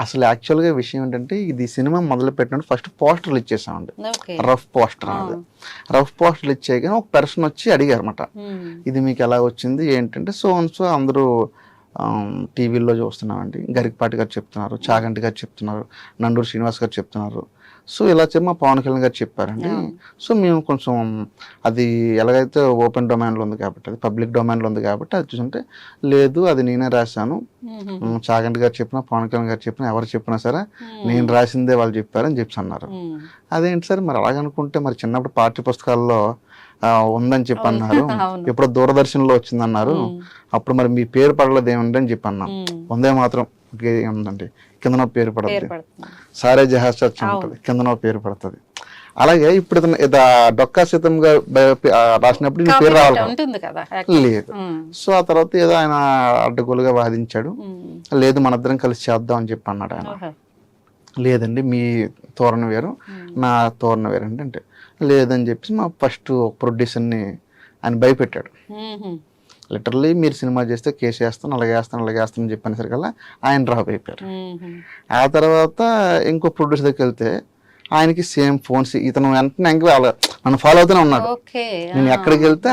అసలు యాక్చువల్గా విషయం ఏంటంటే ఇది సినిమా మొదలు పెట్టినప్పుడు ఫస్ట్ పోస్టర్లు ఇచ్చేసామండి. రఫ్ పోస్టర్ అనేది. రఫ్ పోస్టర్లు ఇచ్చాక ఒక పర్సన్ వచ్చి అడిగారు అనమాట, ఇది మీకు ఎలా వచ్చింది ఏంటంటే సో అందరూ టీవీల్లో చూస్తున్నామండి, గరికపాటి గారు చెప్తున్నారు, చాగంటి గారు చెప్తున్నారు, నండూరు శ్రీనివాస్ గారు చెప్తున్నారు, సో ఇలా చెప్పి మా పవన్ కళ్యాణ్ గారు చెప్పారండి. సో మేము కొంచెం అది ఎలాగైతే ఓపెన్ డొమైన్లో ఉంది కాబట్టి, అది పబ్లిక్ డొమైన్లో ఉంది కాబట్టి అది చూసుంటే లేదు అది నేనే రాశాను, చాగంటి గారు చెప్పినా పవన్ కళ్యాణ్ గారు చెప్పినా ఎవరు చెప్పినా సరే నేను రాసిందే వాళ్ళు చెప్పారని చెప్పి అన్నారు. అదేంటి సార్ మరి అలాగనుకుంటే మరి చిన్నప్పుడు పాఠ్య పుస్తకాల్లో ఉందని చెప్పి అన్నారు, ఇప్పుడు దూరదర్శన్లో వచ్చిందన్నారు, అప్పుడు మరి మీ పేరు పడలేదు ఏముంది అని చెప్పి అన్నాం. ఉందే మాత్రం ఉందండి, కిందనో పేరు పడుతుంది, సారే జహాజ్ చర్చ ఉంటుంది, కిందనో పేరు పడుతుంది. అలాగే ఇప్పుడు డొక్కా సీతం గారు రాసినప్పుడు ఈ పేరు రావాలి లేదు. సో ఆ తర్వాత ఏదో ఆయన అడ్డగోలుగా వాదించాడు, లేదు మన ఇద్దరం కలిసి చేద్దాం అని చెప్పి అన్నాడు ఆయన. లేదండి మీ తోరణ వేరు నా తోరణ వేరు అంటే లేదని చెప్పి మా ఫస్ట్ ప్రొడ్యూసర్ని ఆయన భయపెట్టాడు. లిటరలీ మీరు సినిమా చేస్తే కేసు వేస్తాను అలాగే వేస్తాను చెప్పాను సరికల్లా ఆయన డ్రాప్ అయిపోయారు. ఆ తర్వాత ఇంకో ప్రొడ్యూసర్ దగ్గరికి వెళ్తే ఆయనకి సేమ్ ఫోన్స్, ఇతను వెంటనే నన్ను ఫాలో అవుతూనే ఉన్నాడు, నేను ఎక్కడికి వెళ్తే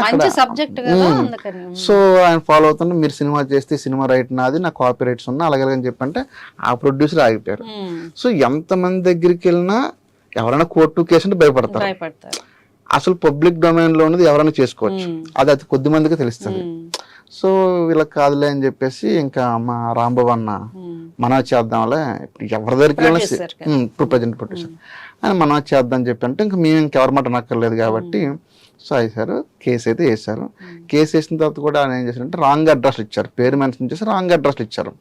సో ఆయన ఫాలో అవుతున్నా, మీరు సినిమా చేస్తే సినిమా రైట్ నాది, నా కాపీ రైట్స్ ఉన్నా అలాగే అని చెప్పంటే ఆ ప్రొడ్యూసర్ ఆగిపోయారు. సో ఎంతమంది దగ్గరికి వెళ్ళినా ఎవరైనా కోర్టు కేసు అంటే భయపడతారు. అసలు పబ్లిక్ డొమైన్ లో ఉన్నది ఎవరైనా చేసుకోవచ్చు, అది అతి కొద్ది మందికి తెలుస్తుంది. సో వీళ్ళకి కాదులే అని చెప్పేసి ఇంకా మా రాంబాబు అన్న మనం చేద్దాంలే, ఇప్పుడు ఎవరి దగ్గరికి ఇప్పుడు ప్రజెంట్ ప్రొడ్యూసర్ అని మనం చేద్దాం అని చెప్పి అంటే ఇంకా మేము ఇంకెవరి మాట నక్కర్లేదు కాబట్టి సో వేసారు, కేసు అయితే వేసారు. కేసు వేసిన తర్వాత కూడా ఆయన ఏం చేశారంటే రాంగ్ అడ్రస్లు ఇచ్చారు, పేరు మెన్షన్ చేసి రాంగ్ అడ్రస్లు ఇచ్చారు.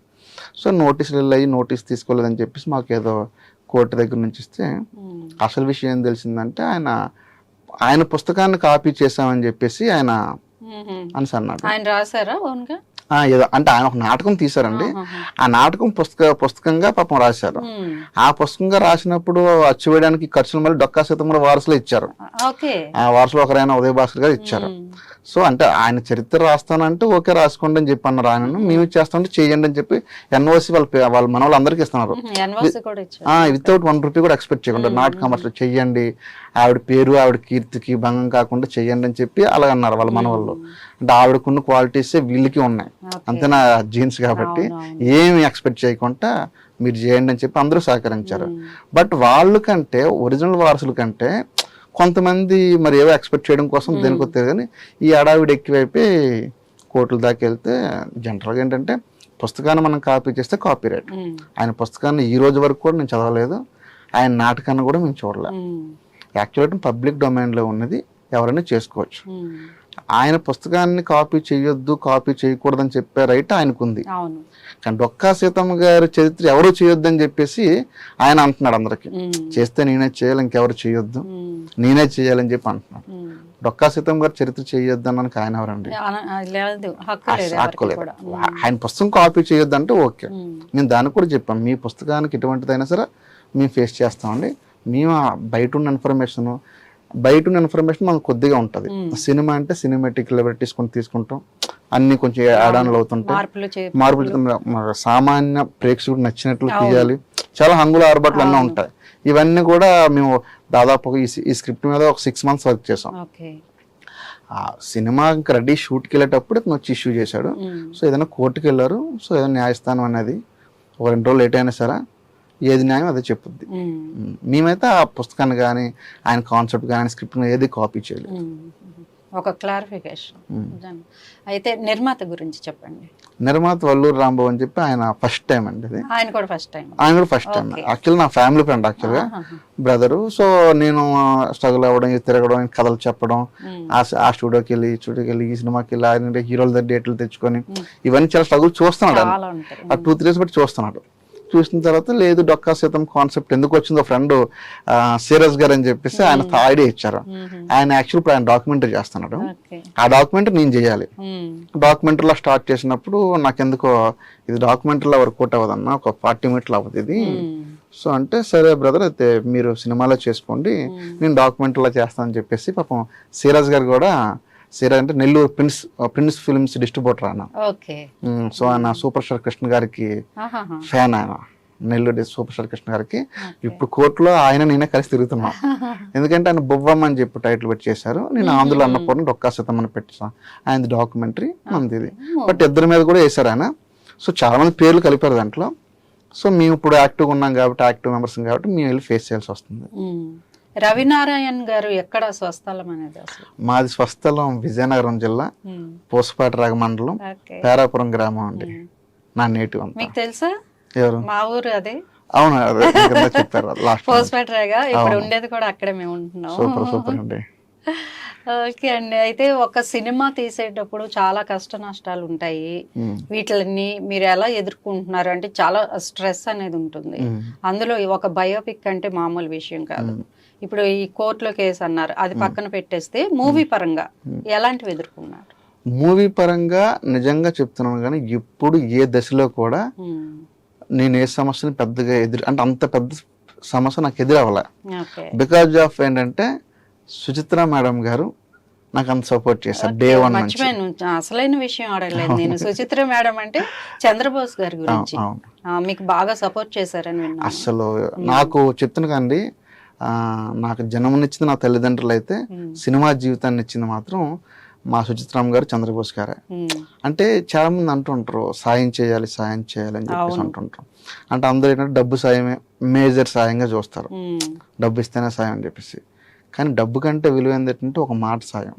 సో నోటీసులు వెళ్ళి నోటీస్ తీసుకోలేదని చెప్పేసి మాకు ఏదో కోర్టు దగ్గర నుంచి ఇస్తే అసలు విషయం ఏం తెలిసిందంటే ఆయన పుస్తకాన్ని కాపీ చేశామని చెప్పేసి ఆయన అని అన్నాడు. ఆయన రాశారా ఏదో అంటే ఆయన ఒక నాటకం తీశారండి, ఆ నాటకం పుస్తకంగా పాపం రాశారు. ఆ పుస్తకంగా రాసినప్పుడు అచ్చు వేయడానికి ఖర్చులు మళ్ళీ డొక్కా సీతమ్మ వారసులో ఇచ్చారు, ఆ వారసులో ఒకరైనా ఉదయ భాస్కర్ గారు ఇచ్చారు. సో అంటే ఆయన చరిత్ర రాస్తానంటే ఓకే రాసుకోండి అని చెప్పి అన్నారు. ఆయన మేము చేస్తామంటే చెయ్యండి అని చెప్పి ఎన్ఓసి వాళ్ళ మన వాళ్ళందరికీ ఇస్తున్నారు, వితౌట్ ₹1 కూడా ఎక్స్పెక్ట్ చేయకుండా నాట్ కమర్షియల్ చెయ్యండి, ఆవిడ పేరు ఆవిడ కీర్తికి భంగం కాకుండా చెయ్యండి అని చెప్పి అలా అన్నారు వాళ్ళ మన వాళ్ళు. అంటే ఆవిడకున్న క్వాలిటీసే వీళ్ళకి ఉన్నాయి అంతేనా, జీన్స్ కాబట్టి ఏమి ఎక్స్పెక్ట్ చేయకుండా మీరు చేయండి అని చెప్పి అందరూ సహకరించారు. బట్ వాళ్ళు కంటే ఒరిజినల్ వారసుల కంటే కొంతమంది మరి ఏవో ఎక్స్పెక్ట్ చేయడం కోసం దేనికి వస్తారు కానీ ఈ అడావిడి ఎక్కువైపోయి కోర్టుల దాకా వెళ్తే జనరల్గా ఏంటంటే పుస్తకాన్ని మనం కాపీ చేస్తే కాపీ రైట్. ఆయన పుస్తకాన్ని ఈ రోజు వరకు కూడా నేను చదవలేదు, ఆయన నాటకాన్ని కూడా మేము చూడలేదు. యాక్చువల్గా పబ్లిక్ డొమైన్లో ఉన్నది ఎవరైనా చేసుకోవచ్చు. ఆయన పుస్తకాన్ని కాపీ చేయొద్దు కాపీ చేయకూడదని చెప్పే రైట్ ఆయనకుంది. కానీ డొక్కా సీతమ్మ గారి చరిత్ర ఎవరు చేయొద్దు అని చెప్పేసి ఆయన అంటున్నాడు అందరికి, చేస్తే నేనే చేయాలి ఇంకెవరు చేయొద్దు నేనే చేయాలని చెప్పి అంటున్నాడు. డొక్కా సీతమ్మ గారి చరిత్ర చేయొద్దు అన్నానికి ఆయన ఎవరండి, హక్కులేదు. ఆయన పుస్తకం కాపీ చేయొద్దు అంటే ఓకే, నేను దానికి కూడా చెప్పాను మీ పుస్తకానికి ఎటువంటిదైనా సరే మేము ఫేస్ చేస్తామండి, మేము బయట ఉన్న ఇన్ఫర్మేషన్ మనకు కొద్దిగా ఉంటుంది. సినిమా అంటే సినిమాటిక్ లిబర్టీస్ తీసుకుంటాం, అన్ని కొంచెం యాడ్ ఆన్లు అవుతుంటాయి, మార్పులు సామాన్య ప్రేక్షకుడు నచ్చినట్లు తీయాలి, చాలా హంగుల ఆర్బాట్లు అన్నీ ఉంటాయి. ఇవన్నీ కూడా మేము దాదాపు ఈ స్క్రిప్ట్ మీద ఒక 6 months వర్క్ చేసాం. సినిమా ఇంకా రెడీ షూట్కి వెళ్ళేటప్పుడు ఇతను వచ్చి ఇష్యూ చేశాడు. సో ఏదైనా కోర్టుకి వెళ్ళారు, సో ఏదైనా న్యాయస్థానం అనేది ఒక 2 రోజులు లేట్ అయినా సరే ఏది న్యాయం అదే చెప్పుద్ది. మేమైతే ఆ పుస్తకాన్ని కానీ ఆయన కాన్సెప్ట్ కానీ స్క్రిప్ట్ ఏది కాపీ చేయలేదు. ఒక క్లారిఫికేషన్. అయితే నిర్మాత గురించి చెప్పండి. నిర్మాత వల్లూరు రాంబాబు అని చెప్పి ఆయన ఫస్ట్ టైం అండి, అది ఆయన కూడా ఫస్ట్ టైం. యాక్చువల్లీ నా ఫ్యామిలీ ఫ్రెండ్, యాక్చువల్గా బ్రదరు. సో నేను స్ట్రగుల్ అవ్వడం తిరగడం కథలు చెప్పడం, ఆ స్టూడియోకి వెళ్ళి ఈ సినిమాకి వెళ్ళి ఆయన హీరోల దగ్గర డేట్లు తెచ్చుకొని ఇవన్నీ చాలా స్ట్రగుల్ చూస్తున్నాడు. ఆ 2-3 years బట్టి చూస్తున్నాడు. చూసిన తర్వాత లేదు డొక్కా సీతం కాన్సెప్ట్ ఎందుకు వచ్చిందో ఫ్రెండ్ సీరస్ గారు అని చెప్పేసి ఆయన ఐడియా ఇచ్చారు. ఆయన యాక్చువల్ ఇప్పుడు ఆయన డాక్యుమెంటరీ చేస్తున్నాడు, ఆ డాక్యుమెంటరీ నేను చేయాలి. డాక్యుమెంటరీలో స్టార్ట్ చేసినప్పుడు నాకెందుకో ఇది డాక్యుమెంటరీలో వర్కౌట్ అవ్వదన్నా, ఒక 40 minutes అవుతుంది ఇది. సో అంటే సరే బ్రదర్ అయితే మీరు సినిమాలో చేసుకోండి, నేను డాక్యుమెంటరీలో చేస్తానని చెప్పేసి పాపం సీరస్ గారు కూడా, సీరస్ అంటే నెల్లూరు ప్రిన్స్ ఫిల్మ్స్ డిస్ట్రిబ్యూటర్ ఆయన. సో ఆయన సూపర్ స్టార్ కృష్ణ గారికి ఫ్యాన్ ఆయన. నెల్లూరు సూపర్ స్టార్ కృష్ణ గారికి. ఇప్పుడు కోర్టులో ఆయన నేనే కలిసి తిరుగుతున్నాం. ఎందుకంటే ఆయన బొవ్వమ్మ అని చెప్పి టైటిల్ పెట్టి చేశారు, నేను ఆంధ్రలో అన్నపూర్ణ డొక్కా సీతమ్మ అని పెట్టాను. ఆయన డాక్యుమెంటరీ మనది ఇది. బట్ ఇద్దరి మీద కూడా వేశారు ఆయన. సో చాలా మంది పేర్లు కలిపారు దాంట్లో. సో మేము ఇప్పుడు యాక్టివ్గా ఉన్నాం కాబట్టి, యాక్టివ్ మెంబర్స్ కాబట్టి మేము వెళ్ళి ఫేస్ చేయాల్సి వస్తుంది. రవినారాయణ్ గారు ఎక్కడ స్వస్థలం అనేది అసలు? మాది స్వస్థలం విజయనగరం జిల్లా, పూసపాటి రాగ మండలం, పేరాపురం గ్రామం అండి. నా నేటివ్ అంతా. మీకు తెలుసా? ఎవరు? మా ఊరు అదే. అవును, అదే చెప్పారు లాస్ట్. పూసపాటి రాగ. ఇప్పుడు ఉండేది కూడా అక్కడే మేము ఉంటున్నాం. సూపర్ సూపర్ అండి. ఓకే అండి. అయితే ఒక సినిమా తీసేటప్పుడు చాలా కష్ట నష్టాలు ఉంటాయి. వీటిని మీరు ఎలా ఎదుర్కొంటున్నారు అంటే చాలా స్ట్రెస్ అనేది ఉంటుంది. అందులో ఒక బయోపిక్ అంటే మామూలు విషయం కాదు. ఇప్పుడు ఈ కోర్టులో కేసు అన్నారు, అది పక్కన పెట్టేస్తే మూవీ పరంగా ఎలాంటివి ఎదుర్కొన్నారు? మూవీ పరంగా నిజంగా చెప్తున్నాను కానీ ఇప్పుడు ఏ దశలో కూడా నేను ఏ సమస్యని పెద్దగా అంటే అంత పెద్ద సమస్య నాకు ఎదురవ్వలే. బికాజ్ ఆఫ్ ఏంటంటే సుచిత్ర మేడం గారు నాకు అంత సపోర్ట్ చేశారు డే వన్ నుంచి. అసలైన విషయం అడగలేదు నేను. సుచిత్ర మేడం అంటే చంద్రబోస్ గారి గురించి మీకు బాగా సపోర్ట్ చేశారని విన్నాను. అసలు నాకు చెప్తున్నా కండి, నాకు జన్మనిచ్చింది నా తల్లిదండ్రులు అయితే సినిమా జీవితాన్ని ఇచ్చింది మాత్రం మా సుచిత్రామ్ గారు, చంద్రబోస్ గారే. అంటే చాలా మంది అంటుంటారు సాయం చేయాలి సాయం చేయాలి అని చెప్పేసి అంటుంటారు. అంటే అందరూ ఏంటంటే డబ్బు సాయమే మేజర్ సాయంగా చూస్తారు, డబ్బు ఇస్తేనే సాయం అని చెప్పేసి. కానీ డబ్బు కంటే విలువైంది ఏంటంటే ఒక మాట సాయం.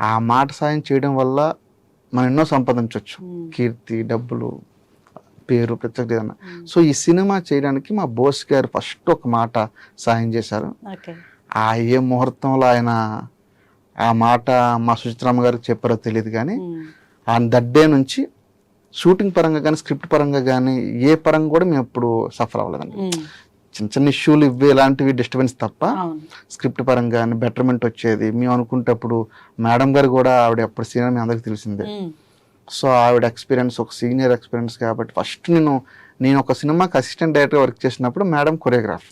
ఆ మాట సాయం చేయడం వల్ల మనం ఎన్నో సంపాదించవచ్చు, కీర్తి, డబ్బులు, పేరు, ప్రత్యేక ఏదన్నా. సో ఈ సినిమా చేయడానికి మా బోస్ గారు ఫస్ట్ ఒక మాట సాయం చేశారు. ఆ ఏ ముహూర్తంలో ఆయన ఆ మాట మా సుచిత్రమ్మ గారికి చెప్పారో తెలియదు కానీ ఆ దడ్డే నుంచి షూటింగ్ పరంగా కానీ స్క్రిప్ట్ పరంగా కానీ ఏ పరంగా కూడా మేము ఎప్పుడు సఫర్ అవ్వలేదండి. చిన్న చిన్న ఇష్యూలు ఇవి ఇలాంటివి డిస్టర్బెన్స్ తప్ప స్క్రిప్ట్ పరంగా కానీ బెటర్మెంట్ వచ్చేది. మేము అనుకుంటప్పుడు మేడం గారు కూడా ఆవిడ ఎప్పుడు సీనియర్ మీ అందరికి తెలిసిందే. సో ఆవిడ ఎక్స్పీరియన్స్ ఒక సీనియర్ ఎక్స్పీరియన్స్ కాబట్టి ఫస్ట్ నేను ఒక సినిమాకి అసిస్టెంట్ డైరెక్టర్ వర్క్ చేసినప్పుడు మేడం కొరియోగ్రాఫ్.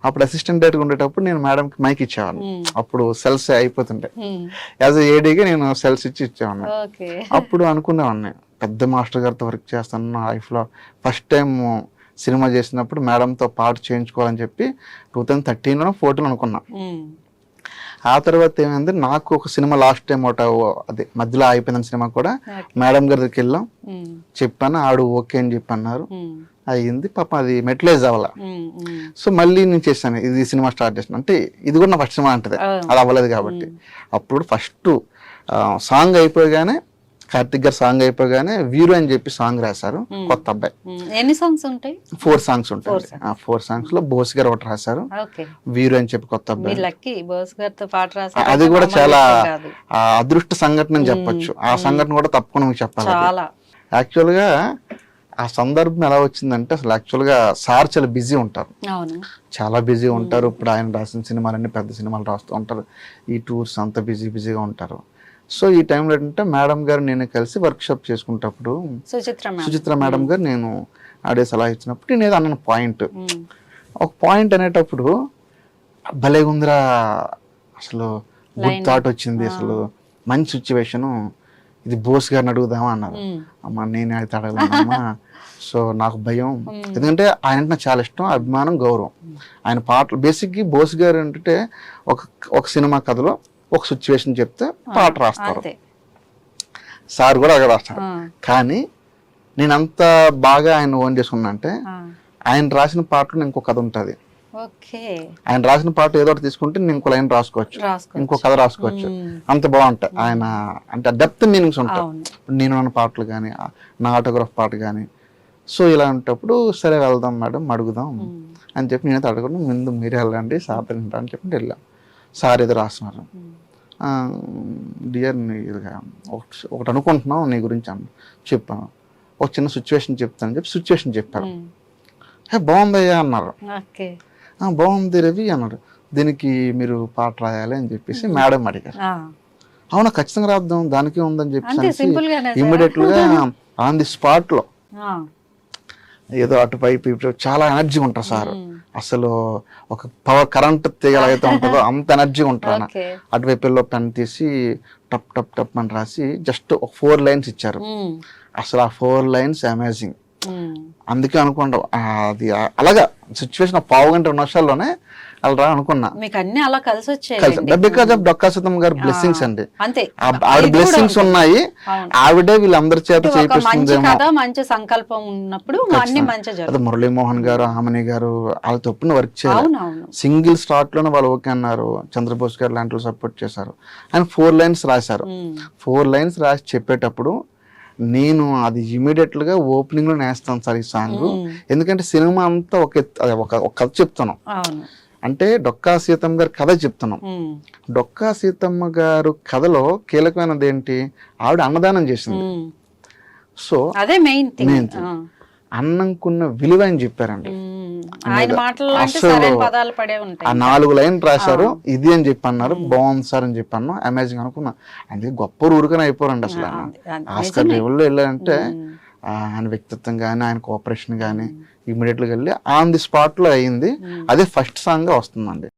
అప్పుడు అసిస్టెంట్ డైరెక్టర్ ఉండేటప్పుడు నేను మేడంకి మైక్ ఇచ్చేవాడిని. అప్పుడు సెల్స్ అయిపోతుండే, యాజ్ ఏడీగా నేను సెల్స్ ఇచ్చేవాడిని. అప్పుడు అనుకునేవాడిని పెద్ద మాస్టర్ గారితో వర్క్ చేస్తాను, నా లైఫ్లో ఫస్ట్ టైం సినిమా చేసినప్పుడు మేడంతో పాట చేయించుకోవాలని చెప్పి 2013లో 14 అనుకున్నా. ఆ తర్వాత ఏమైంది, నాకు ఒక సినిమా లాస్ట్ టైం ఒకటి అదే మధ్యలో అయిపోయిన సినిమా కూడా మేడం గారి దగ్గరికి వెళ్ళాం, చెప్పాను, ఆవిడ ఓకే అని చెప్పి అన్నారు. అయ్యింది పాపం, అది మెటిలైజ్ అవ్వాల. సో మళ్ళీ నేను చేశాను, ఇది సినిమా స్టార్ట్ చేసాను. అంటే ఇది కూడా నా ఫస్ట్ సినిమా అంటది, అది అవ్వలేదు కాబట్టి. అప్పుడు ఫస్ట్ సాంగ్ అయిపోగానే, కార్తిక్ గారు సాంగ్ అయిపోగానే వీరు అని చెప్పి సాంగ్ రాశారు కొత్త అబ్బాయి. ఎన్ని సాంగ్స్ ఉంటాయి? 4 సాంగ్స్ ఉంటాయి. 4 సాంగ్స్ లో బోస్ గారు ఒకటి రాశారు, వీరు అని చెప్పి కొత్త అబ్బాయి. అది కూడా చాలా అదృష్ట సంఘటన అని చెప్పొచ్చు. ఆ సంఘటన కూడా తప్పకుండా మీకు చెప్పాలి. యాక్చువల్ గా ఆ సందర్భం ఎలా వచ్చిందంటే, అసలు యాక్చువల్ గా సార్ చాలా బిజీ ఉంటారు, చాలా బిజీ ఉంటారు. ఇప్పుడు ఆయన రాసిన సినిమాలన్నీ పెద్ద సినిమాలు రాస్తూ ఉంటారు, ఈ టూర్స్ అంతా బిజీగా ఉంటారు. సో ఈ టైంలో ఏంటంటే మేడం గారు నేను కలిసి వర్క్ షాప్ చేసుకుంటప్పుడు సుచిత్ర మేడం గారు నేను ఆడే సలహా ఇచ్చినప్పుడు నేను ఏదో అన్న పాయింట్, ఒక పాయింట్ అనేటప్పుడు భలే ఉందిరా, అసలు గుడ్ థాట్ వచ్చింది, అసలు మంచి సిచ్యువేషను, ఇది బోస్ గారిని అడుగుదామా అన్నారు. అమ్మ నేను అయితే అడగలేనమ్మా, సో నాకు భయం, ఎందుకంటే ఆయన అంటే నాకు చాలా ఇష్టం, అభిమానం, గౌరవం. ఆయన పాటలు బేసిక్గా బోస్ గారు ఏంటంటే ఒక సినిమా కథలో ఒక సిచ్యువేషన్ చెప్తే పాట రాస్తారు, సార్ కూడా అక్కడ రాస్తారు. కానీ నేను అంత బాగా ఆయన ఓన్ చేసుకున్నా అంటే, ఆయన రాసిన పాటలో ఇంకో కథ ఉంటుంది. ఆయన రాసిన పాట ఏదో ఒకటి తీసుకుంటే నేను ఇంకో లైన్ రాసుకోవచ్చు, ఇంకో కథ రాసుకోవచ్చు, అంత బాగుంటాయి. ఆయన అంటే డెప్త్ మీనింగ్స్ ఉంటాయి. నేను అన్న పాటలు కానీ, నా ఆటోగ్రాఫ్ పాట కానీ. సో ఇలా ఉంటప్పుడు సరే వెళ్దాం మేడం, అడుగుదాం అని చెప్పి నేనైతే అడగడం, ముందు మీరే వెళ్ళండి సార్ తింటా అని చెప్పి వెళ్ళాం. సార్ ఏదో రాస్తున్నారు, డియర్ ఒకటి అనుకుంటున్నాం నీ గురించి అని చెప్పాను, ఒక చిన్న సిచ్యువేషన్ చెప్తానని చెప్పి సిచ్యువేషన్ చెప్పారు. బాగుందయ్యా అన్నారు, బాగుంది రవి అన్నాడు, దీనికి మీరు పాట రాయాలి అని చెప్పేసి మేడం అడిగారు. అవునా ఖచ్చితంగా రాద్దాం, దానికి ఉందని చెప్పేసి ఇమ్మీడియట్ గా ఆన్ ది స్పాట్ లో ఏదో అటువైపు చాలా ఎనర్జీ ఉంటారు సార్, అసలు ఒక పవర్ కరెంట్ తీగలైతే ఉంటుందో అంత ఎనర్జీ ఉంటారు. అటువైపులో పెన్ తీసి టప్ టప్ టప్ అని రాసి జస్ట్ ఒక 4 లైన్స్ ఇచ్చారు. అసలు ఆ 4 లైన్స్ అమేజింగ్. అందుకే అనుకోండి అది అలాగా సిచ్యువేషన్ పావు గంట 2 నిమిషాల్లోనే అలా రా అనుకున్నా. మీకు అన్ని అలా కలిసి వచ్చాయి బికాస్ ఆఫ్ డొక్కా సీతమ్మ గారి బ్లెస్సింగ్స్ అండి. అంతే, ఆవిడ బ్లెస్సింగ్స్ ఉన్నాయి. ఆవిడే వీళ్ళందరి చేత మంచి చేపిస్తుందేమో. కథ మంచి సంకల్పం ఉన్నప్పుడు అన్ని మంచి అది మురళీమోహన్ గారు, ఆమని గారు వాళ్ళ తప్పున వర్క్ చేయాలి. అవునవును. సింగిల్ స్టార్ట్ లోనే వాళ్ళు ఓకే అన్నారు. చంద్రబోస్ గారు లాంటి వాళ్ళు సపోర్ట్ చేశారు. ఆయన 4 lines రాశారు. 4 lines రాసి చెప్పేటప్పుడు నేను అది ఇమీడియట్ గా ఓపెనింగ్ లో నేస్తాను సార్ ఈ సాంగ్. ఎందుకంటే సినిమా అంతా ఒక కథ చెప్తున్నాం. అంటే డొక్కా సీతమ్మ గారి కథ చెప్తున్నాం. డొక్కా సీతమ్మ గారు కథలో కీలకమైనది ఏంటి, ఆవిడ అన్నదానం చేసింది. సో అదే మెయిన్ థింగ్. అన్నంకున్న విలువ అని చెప్పారండి. ఆయన మాటల్లో అంటే సరైన పదాలు పడే ఉంటాయి. ఆ 4 lines రాశారు. ఇది అని చెప్పి అన్నారు. బాగుంది సార్ అని చెప్పి అన్నా. అమేజింగ్ అనుకున్నా. అందుకే గొప్ప ఊరుకనే అయిపోరండి అసలు. ఆస్కర్ లెవెల్లో వెళ్ళారంటే ఆయన వ్యక్తిత్వం కానీ ఆయన కోఆపరేషన్ కానీ ఇమీడియట్ గా వెళ్ళి ఆన్ ది స్పాట్ లో అయింది. అదే ఫస్ట్ సాంగ్ గా వస్తుందండి.